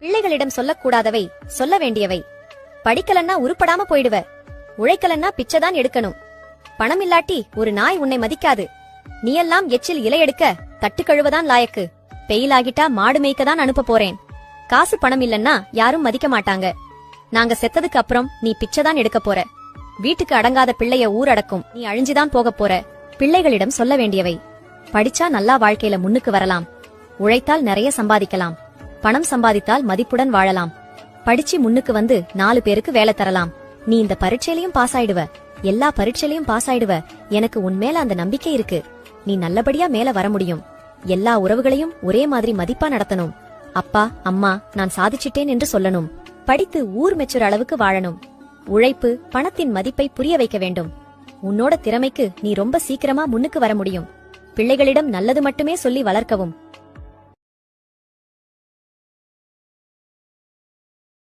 பிள்ளைகளிடம் சொல்லக்கூடாதவை சொல்ல வேண்டியவை. படிக்கலன்னா உருப்படாம போயிடுவ. உழைக்கலன்னா பிச்சைதான் எடுக்கணும். பணம் இல்லாட்டி ஒரு நாய் உன்னை மதிக்காது. நீயெல்லாம் எச்சில் இலை எடுக்க தட்டு கழுவதான் லாயக்கு. பெயிலாகிட்டா மாடு மேய்க்கதான் அனுப்ப போறேன். காசு பணம் இல்லன்னா யாரும் மதிக்க மாட்டாங்க. நாங்க செத்ததுக்கு அப்புறம் நீ பிச்சைதான் எடுக்க போற. வீட்டுக்கு அடங்காத பிள்ளைய ஊரடக்கும். நீ அழிஞ்சுதான் போக போற. பிள்ளைகளிடம் சொல்ல வேண்டியவை. படிச்சா நல்லா வாழ்க்கையில முன்னுக்கு வரலாம். உழைத்தால் நிறைய சம்பாதிக்கலாம். பணம் சம்பாதித்தால் மதிப்புடன் வாழலாம். படிச்சு முன்னுக்கு வந்து 4 பேருக்கு வேலை தரலாம். நீ இந்த பரீட்சையிலையும் பாஸ் ஆயிடுவ. எல்லா பரீட்சையிலையும் பாஸ் ஆயிடுவ. எனக்கு உன்மேல அந்த நம்பிக்கை இருக்கு. நீ நல்லபடியா மேல வர முடியும். எல்லா உறவுகளையும் ஒரே மாதிரி மதிப்பா நடத்தணும். அப்பா அம்மா நான் சாதிச்சிட்டேன் என்று சொல்லணும். படித்து ஊர் மெச்சுற அளவுக்கு வாழணும். உழைப்பு பணத்தின் மதிப்பை புரிய வைக்க வேண்டும். உன்னோட திறமைக்கு நீ ரொம்ப சீக்கிரமா முன்னுக்கு வர முடியும். பிள்ளைகளிடம் நல்லது மட்டுமே சொல்லி வளர்க்கவும்.